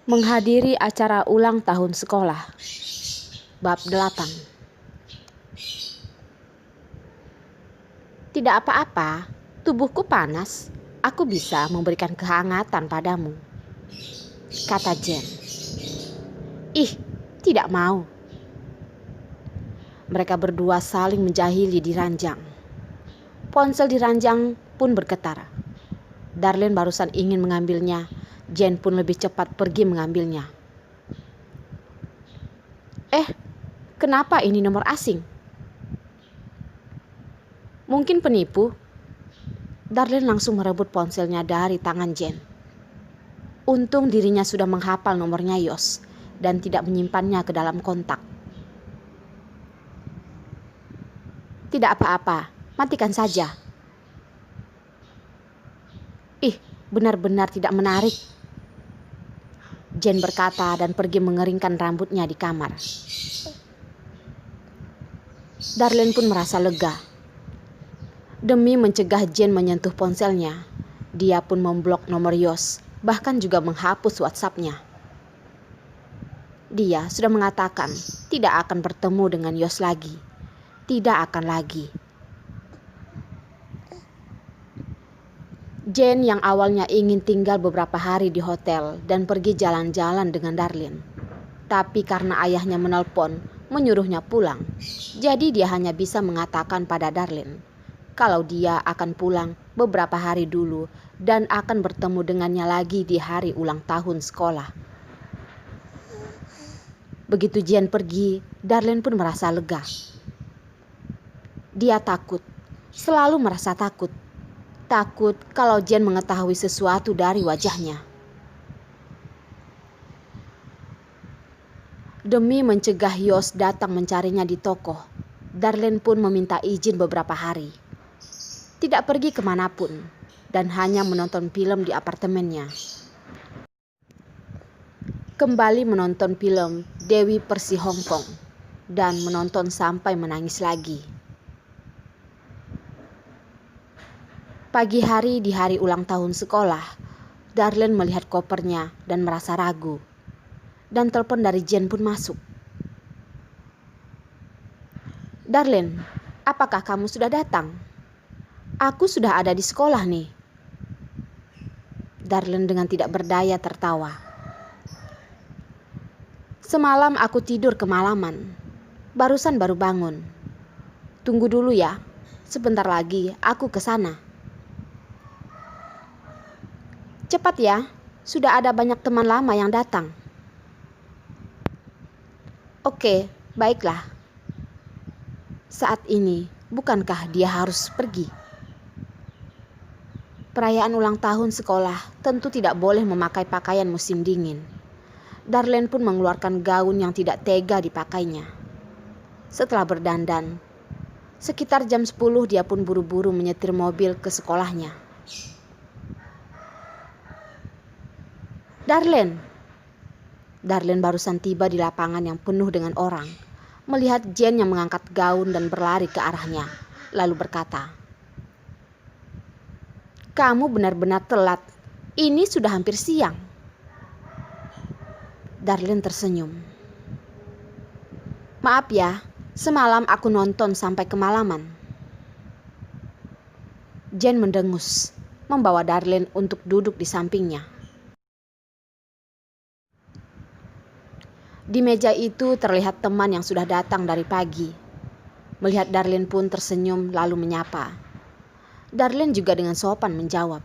Menghadiri acara ulang tahun sekolah. Bab 8. Tidak apa-apa, tubuhku panas. Aku bisa memberikan kehangatan padamu, kata Jen. Ih, tidak mau. Mereka berdua saling menjahili di ranjang. Ponsel di ranjang pun bergetar. Darlene barusan ingin mengambilnya. Jen pun lebih cepat pergi mengambilnya. Kenapa ini nomor asing? Mungkin penipu. Darlene langsung merebut ponselnya dari tangan Jen. Untung dirinya sudah menghafal nomornya Yos dan tidak menyimpannya ke dalam kontak. Tidak apa-apa, matikan saja. Ih, benar-benar tidak menarik, Jen berkata dan pergi mengeringkan rambutnya di kamar. Darlene pun merasa lega. Demi mencegah Jen menyentuh ponselnya, dia pun memblok nomor Yos, bahkan juga menghapus WhatsApp-nya. Dia sudah mengatakan tidak akan bertemu dengan Yos lagi. Tidak akan lagi. Jen yang awalnya ingin tinggal beberapa hari di hotel dan pergi jalan-jalan dengan Darlene. Tapi karena ayahnya menelpon, menyuruhnya pulang. Jadi dia hanya bisa mengatakan pada Darlene kalau dia akan pulang beberapa hari dulu dan akan bertemu dengannya lagi di hari ulang tahun sekolah. Begitu Jen pergi, Darlene pun merasa lega. Dia takut, selalu merasa takut. Takut kalau Jen mengetahui sesuatu dari wajahnya. Demi mencegah Yos datang mencarinya di toko, Darlene pun meminta izin beberapa hari. Tidak pergi kemanapun dan hanya menonton film di apartemennya. Kembali menonton film Dewi Persi Hong Kong dan menonton sampai menangis lagi. Pagi hari di hari ulang tahun sekolah, Darlene melihat kopernya dan merasa ragu. Dan telepon dari Jen pun masuk. Darlene, apakah kamu sudah datang? Aku sudah ada di sekolah nih. Darlene dengan tidak berdaya tertawa. Semalam aku tidur kemalaman. Barusan baru bangun. Tunggu dulu ya. Sebentar lagi aku ke sana. Cepat ya. Sudah ada banyak teman lama yang datang. Oke, baiklah. Saat ini, bukankah dia harus pergi? Perayaan ulang tahun sekolah tentu tidak boleh memakai pakaian musim dingin. Darlene pun mengeluarkan gaun yang tidak tega dipakainya. Setelah berdandan, sekitar jam 10 dia pun buru-buru menyetir mobil ke sekolahnya. Darlene barusan tiba di lapangan yang penuh dengan orang, melihat Jen yang mengangkat gaun dan berlari ke arahnya, lalu berkata, "Kamu benar-benar telat. Ini sudah hampir siang." Darlene tersenyum. "Maaf ya, semalam aku nonton sampai kemalaman." Jen mendengus, membawa Darlene untuk duduk di sampingnya. Di meja itu terlihat teman yang sudah datang dari pagi. Melihat Darlene pun tersenyum lalu menyapa. Darlene juga dengan sopan menjawab.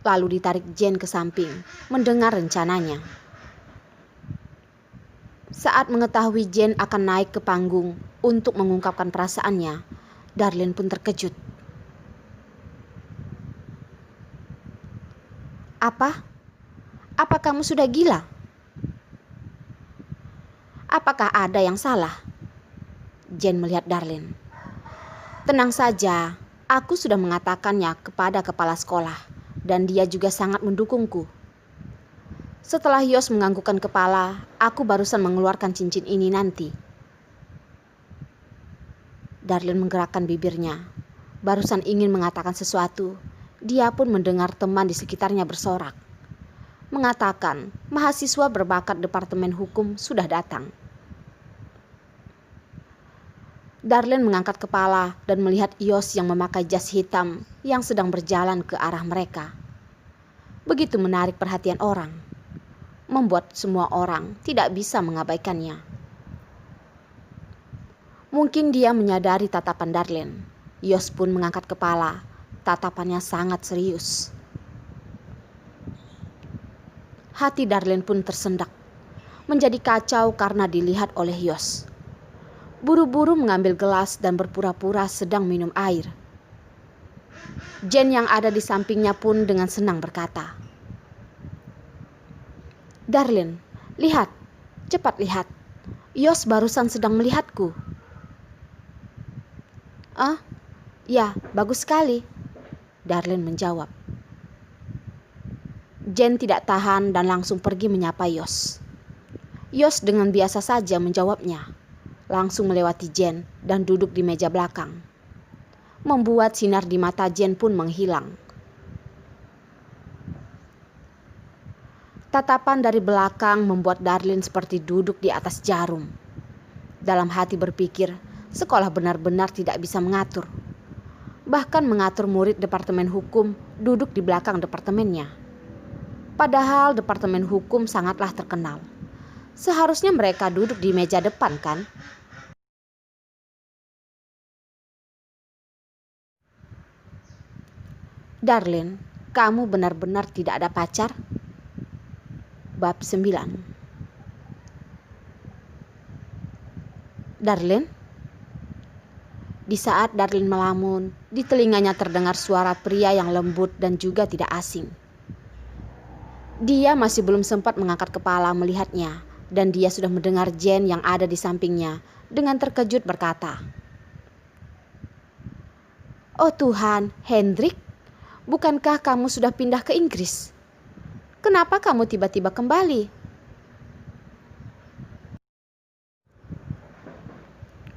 Lalu ditarik Jen ke samping, mendengar rencananya. Saat mengetahui Jen akan naik ke panggung untuk mengungkapkan perasaannya, Darlene pun terkejut. Apa kamu sudah gila? Apakah ada yang salah? Jen melihat Darlene. Tenang saja, aku sudah mengatakannya kepada kepala sekolah dan dia juga sangat mendukungku. Setelah Yos menganggukkan kepala, aku barusan mengeluarkan cincin ini nanti. Darlene menggerakkan bibirnya. Barusan ingin mengatakan sesuatu, dia pun mendengar teman di sekitarnya bersorak. mengatakan mahasiswa berbakat Departemen Hukum sudah datang. Darlene mengangkat kepala dan melihat Yos yang memakai jas hitam yang sedang berjalan ke arah mereka. Begitu menarik perhatian orang, membuat semua orang tidak bisa mengabaikannya. Mungkin dia menyadari tatapan Darlene. Yos pun mengangkat kepala, tatapannya sangat serius. Hati Darlene pun tersendak, menjadi kacau karena dilihat oleh Yos. Buru-buru mengambil gelas dan berpura-pura sedang minum air. Jen yang ada di sampingnya pun dengan senang berkata, "Darlene, lihat, cepat lihat. Yos barusan sedang melihatku." "Ah, ya, bagus sekali," Darlene menjawab. Jen tidak tahan dan langsung pergi menyapa Yos. Yos dengan biasa saja menjawabnya, langsung melewati Jen dan duduk di meja belakang, membuat sinar di mata Jen pun menghilang. Tatapan dari belakang membuat Darlene seperti duduk di atas jarum. Dalam hati berpikir, sekolah benar-benar tidak bisa mengatur. Bahkan mengatur murid Departemen Hukum duduk di belakang departemennya. Padahal Departemen Hukum sangatlah terkenal. Seharusnya mereka duduk di meja depan, kan? "Darlene, kamu benar-benar tidak ada pacar?" Bab 9. "Darlene?" Di saat Darlene melamun, di telinganya terdengar suara pria yang lembut dan juga tidak asing. Dia masih belum sempat mengangkat kepala melihatnya, dan dia sudah mendengar Jen yang ada di sampingnya dengan terkejut berkata, "Oh Tuhan, Hendrik, bukankah kamu sudah pindah ke Inggris? Kenapa kamu tiba-tiba kembali?"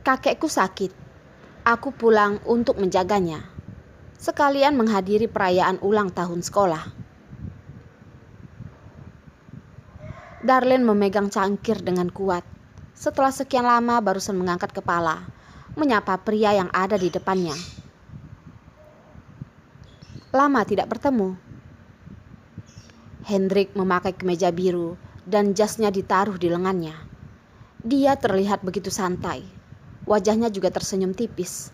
"Kakekku sakit. Aku pulang untuk menjaganya, sekalian menghadiri perayaan ulang tahun sekolah." Darlene memegang cangkir dengan kuat. Setelah sekian lama barusan mengangkat kepala, menyapa pria yang ada di depannya. "Lama tidak bertemu." Hendrik memakai kemeja biru dan jasnya ditaruh di lengannya. Dia terlihat begitu santai. Wajahnya juga tersenyum tipis.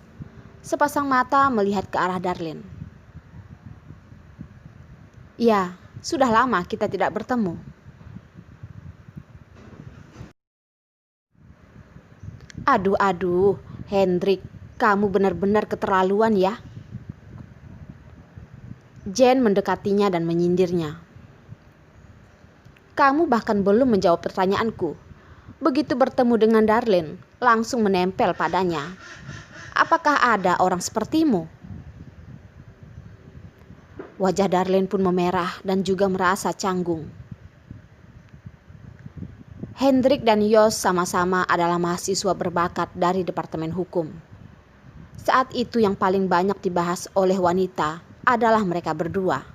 Sepasang mata melihat ke arah Darlene. "Ya, sudah lama kita tidak bertemu." Aduh, Hendrik, kamu benar-benar keterlaluan ya." Jen mendekatinya dan menyindirnya. "Kamu bahkan belum menjawab pertanyaanku. Begitu bertemu dengan Darlene, langsung menempel padanya. Apakah ada orang sepertimu?" Wajah Darlene pun memerah dan juga merasa canggung. Hendrik dan Yos sama-sama adalah mahasiswa berbakat dari Departemen Hukum. Saat itu yang paling banyak dibahas oleh wanita adalah mereka berdua.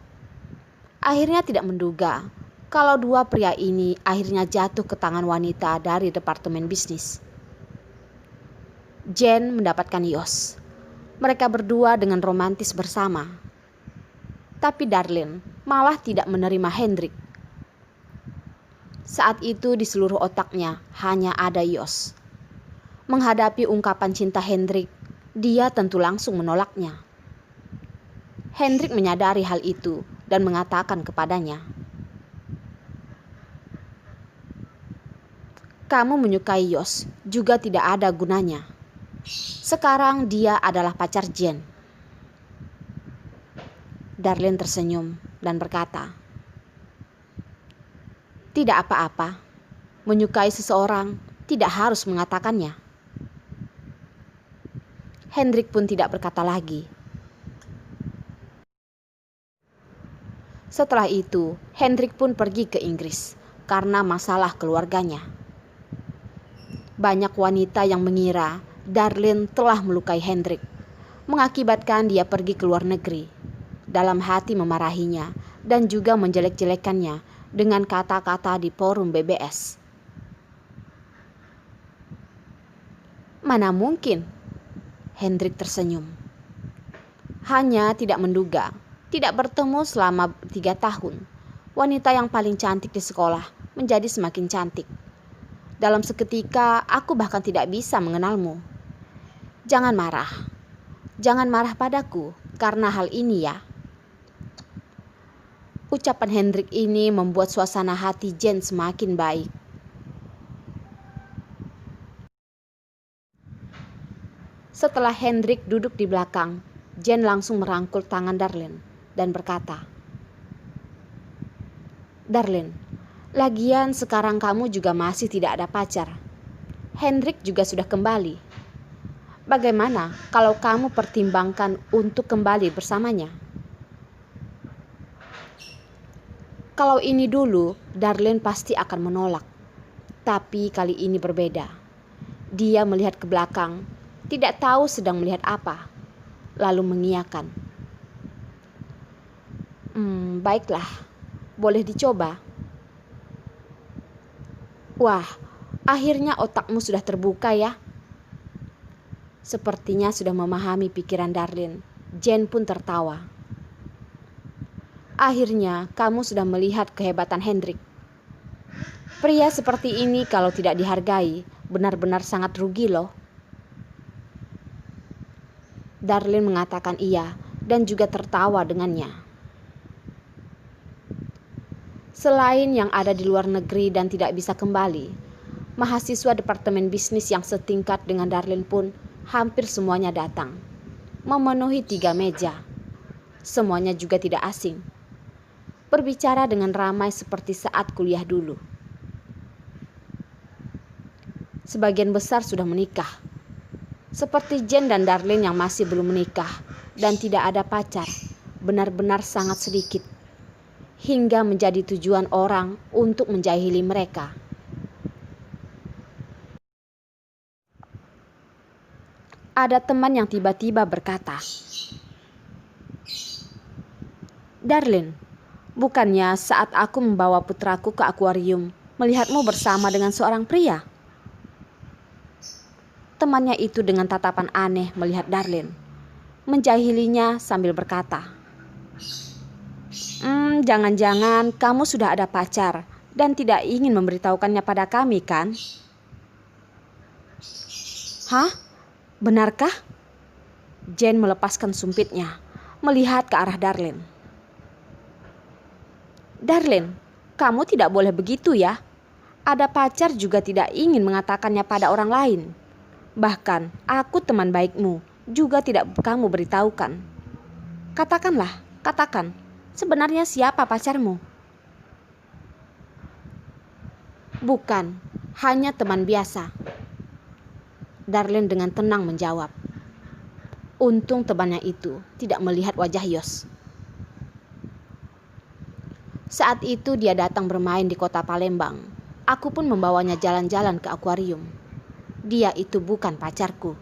Akhirnya tidak menduga kalau dua pria ini akhirnya jatuh ke tangan wanita dari Departemen Bisnis. Jen mendapatkan Yos. Mereka berdua dengan romantis bersama. Tapi Darlene malah tidak menerima Hendrik. Saat itu di seluruh otaknya hanya ada Yos. Menghadapi ungkapan cinta Hendrik, dia tentu langsung menolaknya. Hendrik menyadari hal itu dan mengatakan kepadanya, "Kamu menyukai Yos juga tidak ada gunanya. Sekarang dia adalah pacar Jen." Darlene tersenyum dan berkata, "Tidak apa-apa, menyukai seseorang tidak harus mengatakannya." Hendrik pun tidak berkata lagi. Setelah itu, Hendrik pun pergi ke Inggris karena masalah keluarganya. Banyak wanita yang mengira Darlene telah melukai Hendrik, mengakibatkan dia pergi ke luar negeri. Dalam hati memarahinya dan juga menjelek-jelekannya dengan kata-kata di forum BBS. Mana mungkin? Hendrik tersenyum. Hanya tidak menduga, tidak bertemu selama 3 tahun. Wanita yang paling cantik di sekolah menjadi semakin cantik. Dalam seketika, aku bahkan tidak bisa mengenalmu. Jangan marah padaku karena hal ini ya. Ucapan Hendrik ini membuat suasana hati Jen semakin baik. Setelah Hendrik duduk di belakang, Jen langsung merangkul tangan Darlene dan berkata, "Darlene, lagian sekarang kamu juga masih tidak ada pacar. Hendrik juga sudah kembali. Bagaimana kalau kamu pertimbangkan untuk kembali bersamanya?" Kalau ini dulu, Darlene pasti akan menolak. Tapi kali ini berbeda. Dia melihat ke belakang, tidak tahu sedang melihat apa, lalu mengiyakan. Baiklah, boleh dicoba." Wah, akhirnya otakmu sudah terbuka ya. Sepertinya sudah memahami pikiran Darlene. Jen pun tertawa. Akhirnya kamu sudah melihat kehebatan Hendrik. Pria seperti ini kalau tidak dihargai, benar-benar sangat rugi loh. Darlene mengatakan iya dan juga tertawa dengannya. Selain yang ada di luar negeri dan tidak bisa kembali, mahasiswa departemen bisnis yang setingkat dengan Darlene pun hampir semuanya datang. Memenuhi 3 meja. Semuanya juga tidak asing. Berbicara dengan ramai seperti saat kuliah dulu. Sebagian besar sudah menikah. Seperti Jen dan Darlene yang masih belum menikah dan tidak ada pacar, benar-benar sangat sedikit. Hingga menjadi tujuan orang untuk menjahili mereka. Ada teman yang tiba-tiba berkata, "Darlene, bukannya saat aku membawa putraku ke akuarium, melihatmu bersama dengan seorang pria?" Temannya itu dengan tatapan aneh melihat Darlene, menjahilinya sambil berkata, "Jangan-jangan kamu sudah ada pacar dan tidak ingin memberitahukannya pada kami kan?" "Hah? Benarkah?" Jen melepaskan sumpitnya, melihat ke arah Darlene. "Darlene, kamu tidak boleh begitu ya. Ada pacar juga tidak ingin mengatakannya pada orang lain. Bahkan aku teman baikmu juga tidak kamu beritahukan. Katakan, sebenarnya siapa pacarmu?" "Bukan, hanya teman biasa," Darlene dengan tenang menjawab. Untung temannya itu tidak melihat wajah Yos. Saat itu dia datang bermain di kota Palembang. Aku pun membawanya jalan-jalan ke akuarium. Dia itu bukan pacarku.